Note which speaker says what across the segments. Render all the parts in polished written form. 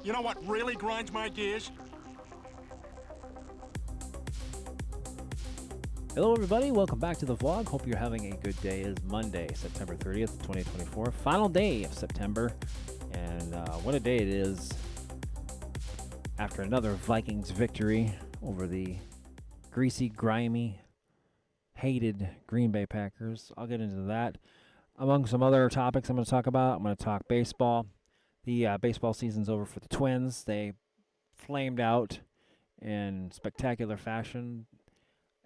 Speaker 1: You know what really grinds my gears?
Speaker 2: Hello everybody, welcome back to the vlog. Hope you're having a good day. It is Monday, September 30th, 2024. Final day of September. And what a day it is after another Vikings victory over the greasy, grimy, hated Green Bay Packers. I'll get into that. Among some other topics I'm going to talk about, I'm going to talk baseball. The baseball season's over for the Twins. They flamed out in spectacular fashion.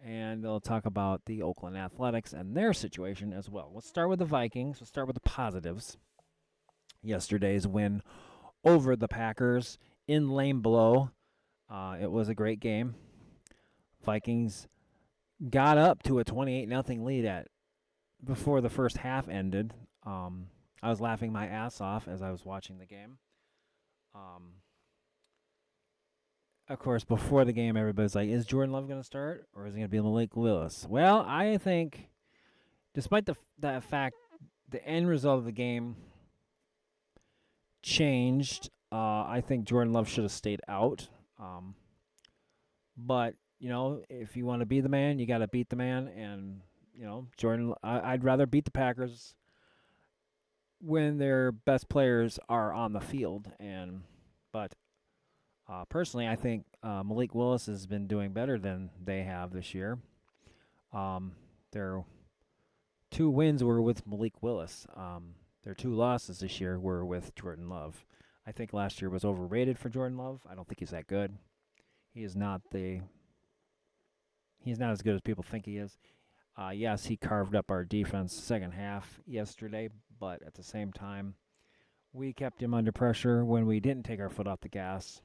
Speaker 2: And they'll talk about the Oakland Athletics and their situation as well. Let's start with the Vikings. Let's start with the positives. Yesterday's win over the Packers in Lambeau. It was a great game. Vikings got up to a 28-0 lead before the first half ended. I was laughing my ass off as I was watching the game. Of course, before the game, everybody's like, is Jordan Love going to start, or is it going to be Malik Willis? Well, I think, despite that fact, the end result of the game changed. I think Jordan Love should have stayed out. But, you know, if you want to be the man, you got to beat the man. And, you know, I'd rather beat the Packers when their best players are on the field. But personally, I think Malik Willis has been doing better than they have this year. Their 2 wins were with Malik Willis. Their 2 losses this year were with Jordan Love. I think last year was overrated for Jordan Love. I don't think he's that good. He's not as good as people think he is. Yes, he carved up our defense second half yesterday, but at the same time, we kept him under pressure when we didn't take our foot off the gas.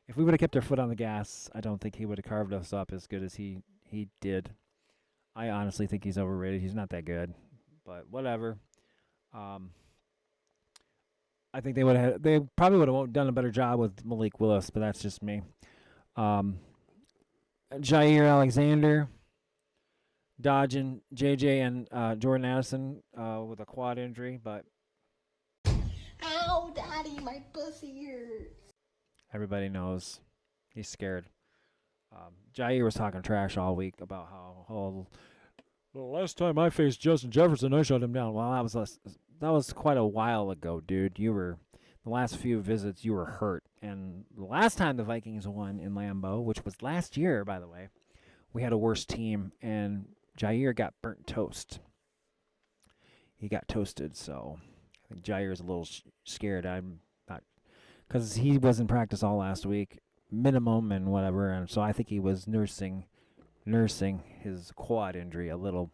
Speaker 2: If we would have kept our foot on the gas, I don't think he would have carved us up as good as he did. I honestly think he's overrated. He's not that good, but whatever. I think they probably would have done a better job with Malik Willis, but that's just me. Jair Alexander dodging JJ and Jordan Addison with a quad injury, but
Speaker 3: ow, daddy, my pussy hurts.
Speaker 2: Everybody knows he's scared. Jair was talking trash all week about how the last time I faced Justin Jefferson, I shut him down. Well, that was quite a while ago, dude. The last few visits, you were hurt. And the last time the Vikings won in Lambeau, which was last year, by the way, we had a worse team, and Jair got burnt toast. He got toasted, so I think Jair is a little scared. I'm not, because he was in practice all last week, minimum and whatever, and so I think he was nursing his quad injury a little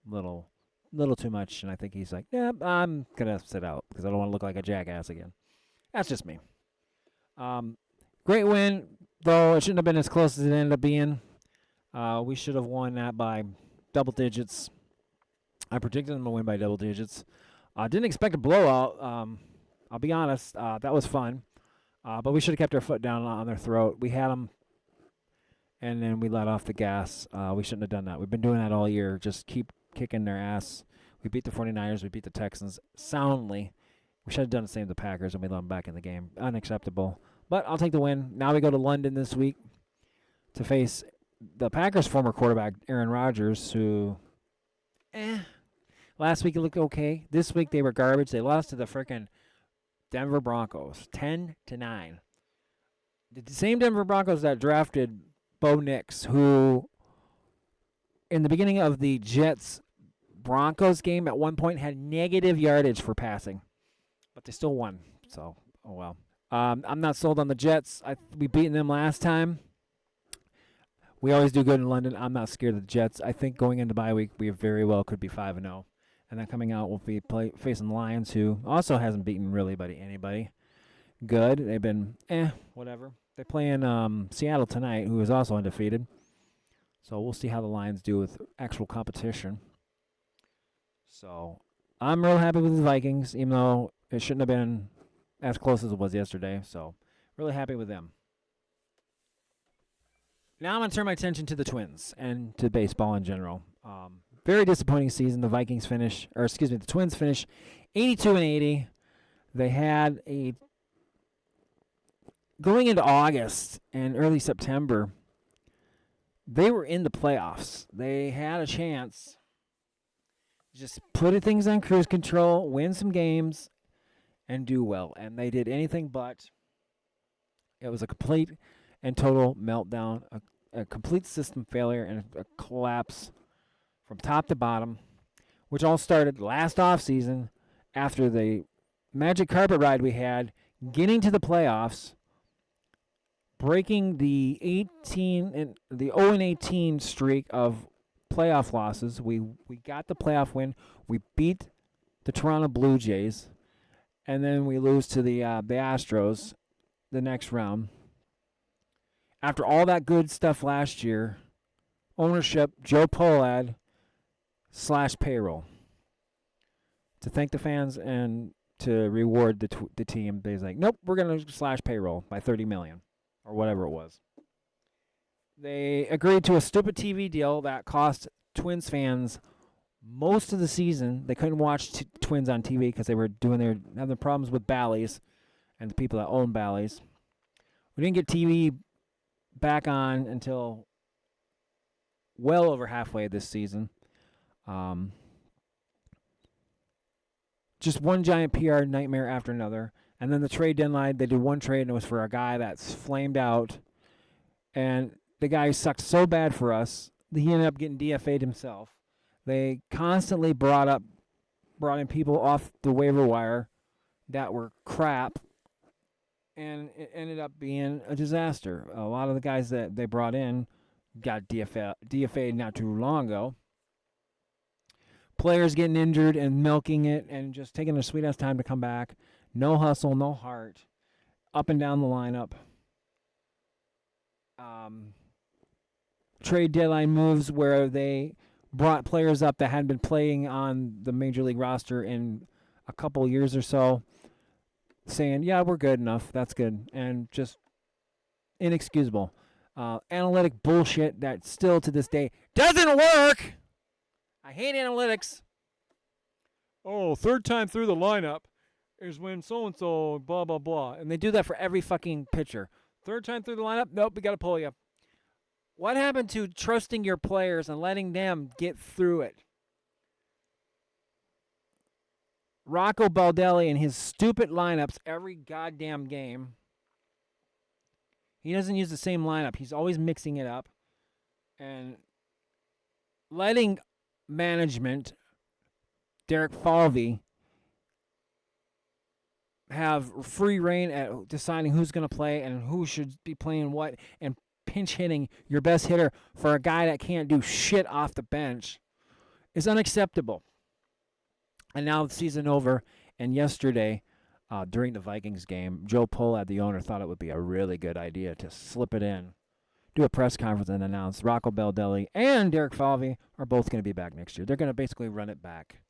Speaker 2: too much, and I think he's like, yeah, I'm gonna sit out because I don't want to look like a jackass again. That's just me. Great win, though it shouldn't have been as close as it ended up being. We should have won that by double digits. I predicted them to win by double digits. I didn't expect a blowout. I'll be honest. That was fun. But we should have kept our foot down on their throat. We had them, and then we let off the gas. We shouldn't have done that. We've been doing that all year. Just keep kicking their ass. We beat the 49ers. We beat the Texans soundly. We should have done the same to the Packers, and we let them back in the game. Unacceptable. But I'll take the win. Now we go to London this week to face the Packers' former quarterback, Aaron Rodgers, who, last week he looked okay. This week they were garbage. They lost to the frickin' Denver Broncos, 10-9. The same Denver Broncos that drafted Bo Nix, who in the beginning of the Jets-Broncos game at one point had negative yardage for passing. But they still won, so, oh well. I'm not sold on the Jets. We beaten them last time. We always do good in London. I'm not scared of the Jets. I think going into bye week, we very well could be 5-0. And then coming out, we'll be facing the Lions, who also hasn't beaten really anybody good. They've been, whatever. They play in Seattle tonight, who is also undefeated. So we'll see how the Lions do with actual competition. So I'm real happy with the Vikings, even though it shouldn't have been as close as it was yesterday. So really happy with them. Now I'm going to turn my attention to the Twins and to baseball in general. Very disappointing season. The Twins finish 82-80. They had a going into August and early September, they were in the playoffs. They had a chance. Just put things on cruise control, win some games, and do well. And they did anything but. It was a complete and total meltdown, a complete system failure, and a collapse from top to bottom, which all started last offseason after the magic carpet ride we had, getting to the playoffs, breaking the 0-18 streak of playoff losses. We got the playoff win. We beat the Toronto Blue Jays, and then we lose to the Astros the next round. After all that good stuff last year, ownership, Joe Pohlad / payroll. To thank the fans and to reward the team, they's like, nope, we're going to / payroll by $30 million or whatever it was. They agreed to a stupid TV deal that cost Twins fans most of the season. They couldn't watch Twins on TV because they were having problems with Bally's and the people that own Bally's. We didn't get TV back on until well over halfway this season. Just one giant PR nightmare after another. And then the trade deadline, they did one trade, and it was for a guy that's flamed out. And the guy sucked so bad for us that he ended up getting DFA'd himself. They constantly brought in people off the waiver wire that were crap, and it ended up being a disaster. A lot of the guys that they brought in got DFA'd not too long ago. Players getting injured and milking it and just taking their sweet-ass time to come back. No hustle, no heart. Up and down the lineup. Trade deadline moves where they brought players up that hadn't been playing on the Major League roster in a couple years or so, saying, yeah, we're good enough, that's good, and just inexcusable. Analytic bullshit that still to this day doesn't work. I hate analytics. Oh, third time through the lineup is when so-and-so, blah, blah, blah. And they do that for every fucking pitcher. Third time through the lineup? Nope, we got to pull you. What happened to trusting your players and letting them get through it? Rocco Baldelli and his stupid lineups every goddamn game. He doesn't use the same lineup. He's always mixing it up. And letting management, Derek Falvey, have free reign at deciding who's going to play and who should be playing what, and pinch hitting your best hitter for a guy that can't do shit off the bench is unacceptable. And now the season over, and yesterday, during the Vikings game, Joe Pohlad, the owner, thought it would be a really good idea to slip it in, do a press conference and announce Rocco Baldelli and Derek Falvey are both going to be back next year. They're going to basically run it back.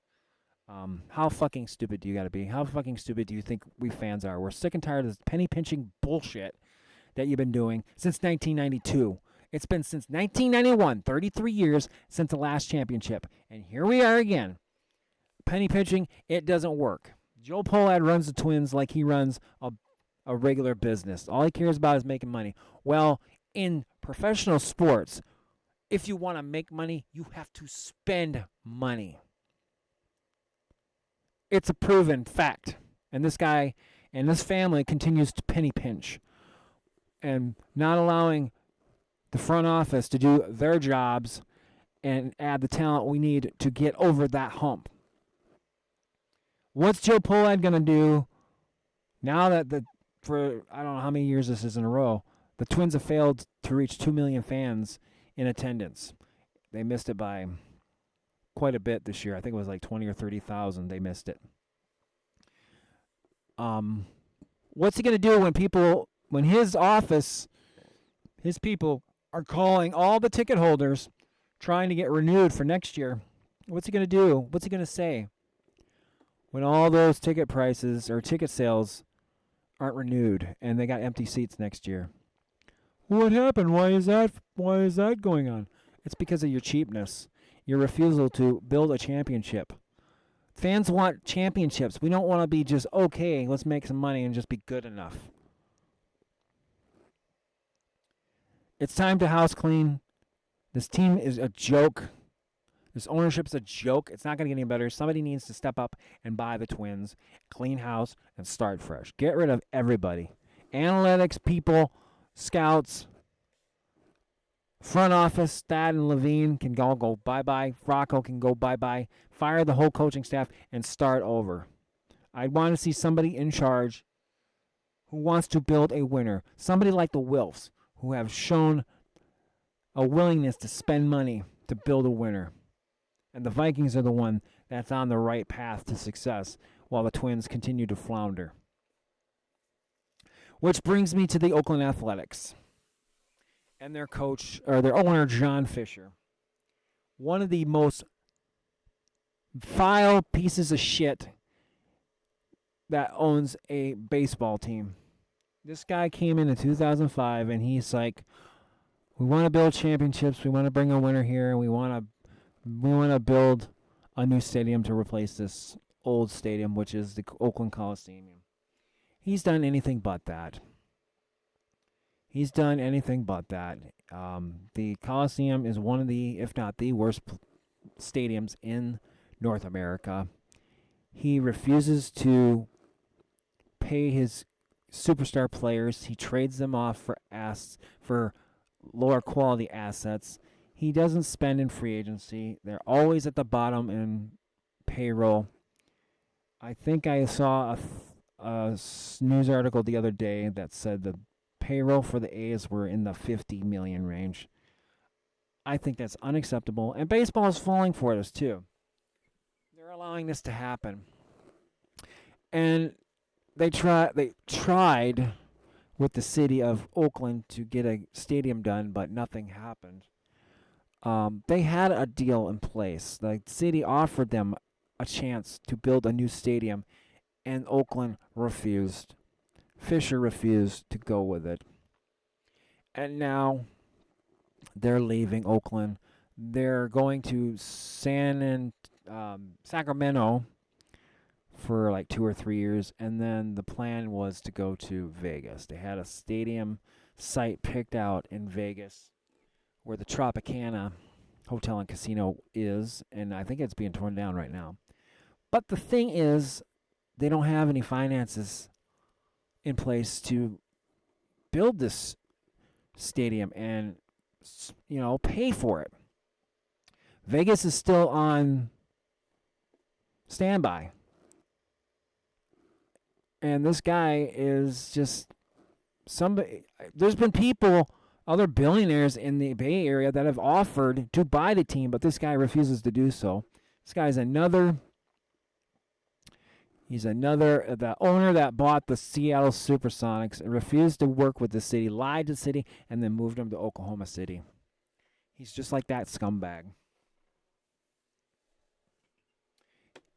Speaker 2: How fucking stupid do you got to be? How fucking stupid do you think we fans are? We're sick and tired of this penny-pinching bullshit that you've been doing since 1992. It's been since 1991, 33 years since the last championship. And here we are again. Penny pinching, it doesn't work. Joe Pohlad runs the Twins like he runs a regular business. All he cares about is making money. Well, in professional sports, if you want to make money, you have to spend money. It's a proven fact. And this guy and this family continues to penny pinch and not allowing the front office to do their jobs and add the talent we need to get over that hump. What's Joe Pohlad going to do now that for I don't know how many years this is in a row, the Twins have failed to reach 2 million fans in attendance. They missed it by quite a bit this year. I think it was like 20 or 30,000 they missed it. What's he going to do when his office, his people are calling all the ticket holders trying to get renewed for next year? What's he going to do? What's he going to say when all those ticket prices or ticket sales aren't renewed and they got empty seats next year? What happened? Why is that going on? It's because of your cheapness, your refusal to build a championship. Fans want championships. We don't want to be just, okay, let's make some money and just be good enough. It's time to house clean. This team is a joke. This ownership is a joke. It's not going to get any better. Somebody needs to step up and buy the Twins, clean house, and start fresh. Get rid of everybody. Analytics people, scouts, front office, Thad and Levine can all go bye-bye. Rocco can go bye-bye. Fire the whole coaching staff and start over. I want to see somebody in charge who wants to build a winner. Somebody like the Wilfs, who have shown a willingness to spend money to build a winner. And the Vikings are the one that's on the right path to success while the Twins continue to flounder. Which brings me to the Oakland Athletics and their coach, or their owner, John Fisher. One of the most vile pieces of shit that owns a baseball team. This guy came in 2005 and he's like, we want to build championships, we want to bring a winner here, and we want to build a new stadium to replace this old stadium, which is the Oakland Coliseum. He's done anything but that. He's done anything but that. The Coliseum is one of the, if not the worst stadiums in North America. He refuses to pay his superstar players. He trades them off for lower quality assets. He doesn't spend in free agency. They're always at the bottom in payroll. I think I saw a news article the other day that said the payroll for the A's were in the $50 million range. I think that's unacceptable, and baseball is falling for this too. They're allowing this to happen, and they tried with the city of Oakland to get a stadium done, but nothing happened. They had a deal in place. The city offered them a chance to build a new stadium, and Oakland refused. Fisher refused to go with it. And now they're leaving Oakland. They're going to Sacramento for like 2 or 3 years, and then the plan was to go to Vegas. They had a stadium site picked out in Vegas where the Tropicana Hotel and Casino is, and I think it's being torn down right now. But the thing is, they don't have any finances in place to build this stadium and, pay for it. Vegas is still on standby. And this guy is just somebody. There's been people, other billionaires in the Bay Area that have offered to buy the team, but this guy refuses to do so. This guy's the owner that bought the Seattle Supersonics and refused to work with the city, lied to the city, and then moved them to Oklahoma City. He's just like that scumbag.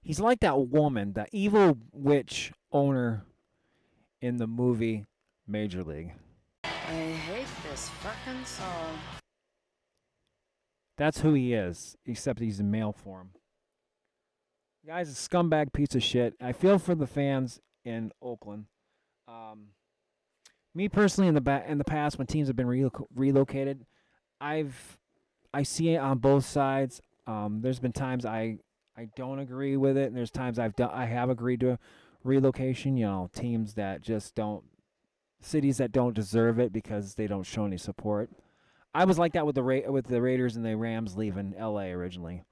Speaker 2: He's like that woman, the evil witch owner in the movie Major League.
Speaker 4: I hate this fucking song.
Speaker 2: That's who he is, except he's in male form. The guy's a scumbag piece of shit. I feel for the fans in Oakland. Me personally, in the past, when teams have been relocated, I see it on both sides. There's been times I don't agree with it, and there's times I have agreed to relocation. Teams that just don't, cities that don't deserve it because they don't show any support. I was like that with the Raiders and the Rams leaving L.A. originally.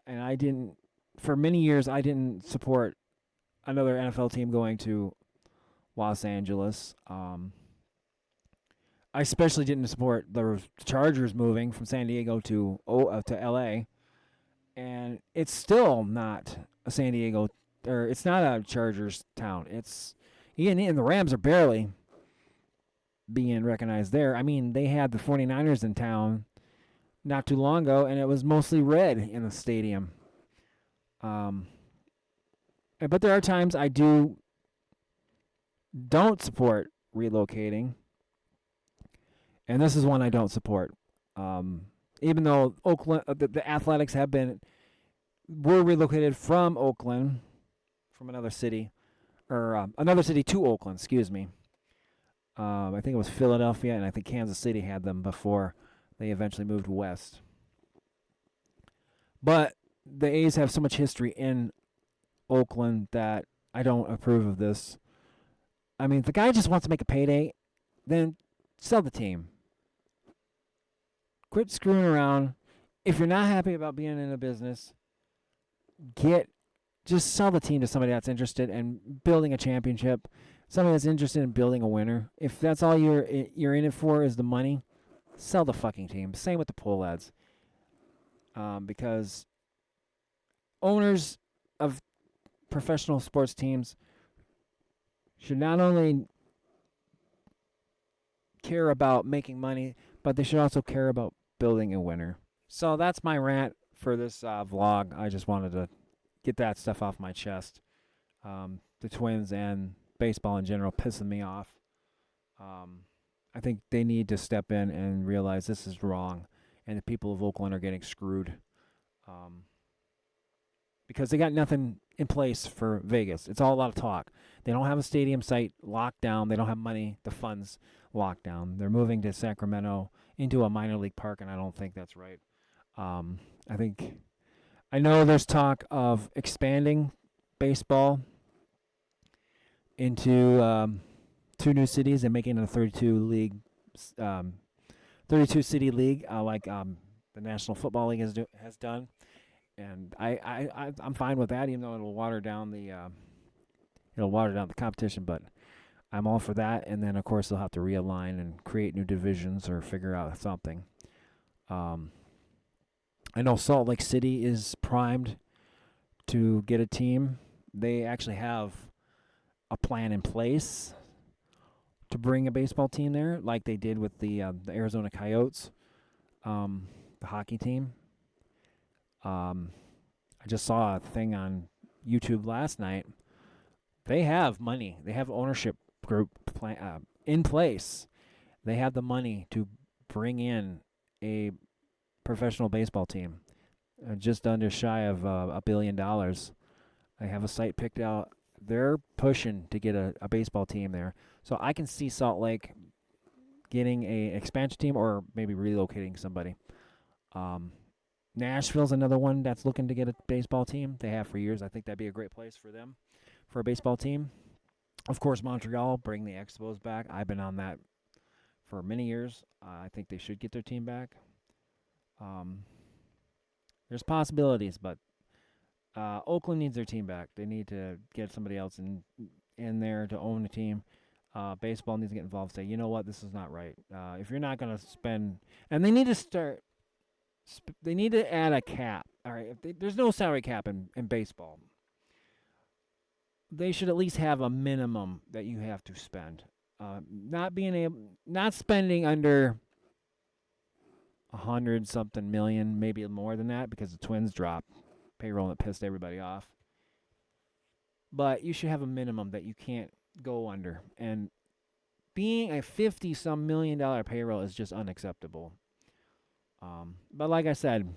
Speaker 2: And for many years, I didn't support another NFL team going to Los Angeles. I especially didn't support the Chargers moving from San Diego to L.A. And it's still not a San Diego, or it's not a Chargers town. And the Rams are barely being recognized there. I mean, they had the 49ers in town not too long ago, and it was mostly red in the stadium. But there are times I don't support relocating, and this is one I don't support. Even though Oakland, the Athletics were relocated from Oakland, from another city, or another city to Oakland, excuse me. I think it was Philadelphia, and I think Kansas City had them before they eventually moved west. But the A's have so much history in Oakland that I don't approve of this. I mean, if the guy just wants to make a payday, then sell the team. Quit screwing around. If you're not happy about being in a business, just sell the team to somebody that's interested in building a championship, somebody that's interested in building a winner. If that's all you're in it for is the money, sell the fucking team. Same with the pool lads. Because owners of professional sports teams should not only care about making money, but they should also care about building a winner. So that's my rant for this vlog. I just wanted to get that stuff off my chest. The Twins and baseball in general pissing me off. I think they need to step in and realize this is wrong, and the people of Oakland are getting screwed. Because they got nothing in place for Vegas. It's all a lot of talk. They don't have a stadium site locked down. They don't have money, the funds locked down. They're moving to Sacramento into a minor league park, and I don't think that's right. I know there's talk of expanding baseball into 2 new cities and making it a 32 city league, like the National Football League has done. And I'm fine with that, even though it'll water down the competition. But I'm all for that. And then of course they'll have to realign and create new divisions or figure out something. I know Salt Lake City is primed to get a team. They actually have a plan in place to bring a baseball team there, like they did with the Arizona Coyotes, the hockey team. I just saw a thing on YouTube last night. They have money. They have ownership group in place. They have the money to bring in a professional baseball team, just under shy of $1 billion. They have a site picked out. They're pushing to get a baseball team there. So I can see Salt Lake getting a expansion team or maybe relocating somebody. Nashville's another one that's looking to get a baseball team. They have for years. I think that'd be a great place for them, for a baseball team. Of course, Montreal, bring the Expos back. I've been on that for many years. I think they should get their team back. There's possibilities, but Oakland needs their team back. They need to get somebody else in there to own the team. Baseball needs to get involved. Say, you know what, this is not right. If you're not going to spend, and they need to start. They need to add a cap. All right, there's no salary cap in baseball. They should at least have a minimum that you have to spend. Not spending under 100-something million, maybe more than that, because the Twins dropped payroll and it pissed everybody off. But you should have a minimum that you can't go under. And being a $50-some million payroll is just unacceptable. But like I said,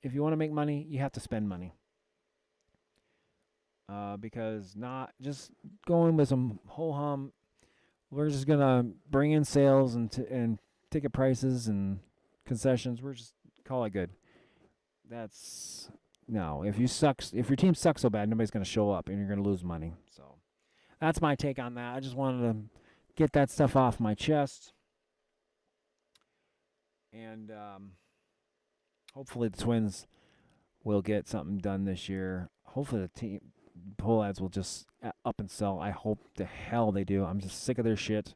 Speaker 2: if you want to make money, you have to spend money. Because not just going with some ho-hum, we're just going to bring in sales and ticket prices and concessions. We're just call it good. No, if your team sucks so bad, nobody's going to show up and you're going to lose money. So that's my take on that. I just wanted to get that stuff off my chest. And hopefully the Twins will get something done this year. Hopefully the Pool lads will just up and sell. I hope the hell they do. I'm just sick of their shit.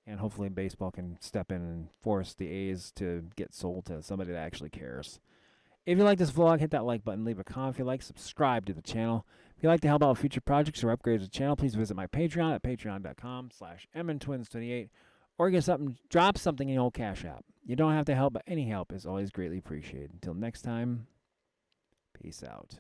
Speaker 2: And hopefully baseball can step in and force the A's to get sold to somebody that actually cares. If you like this vlog, hit that like button. Leave a comment if you like. Subscribe to the channel. If you'd like to help out with future projects or upgrades to the channel, please visit my Patreon at patreon.com/MNTwins28. Or drop something in the old Cash App. You don't have to help, but any help is always greatly appreciated. Until next time, peace out.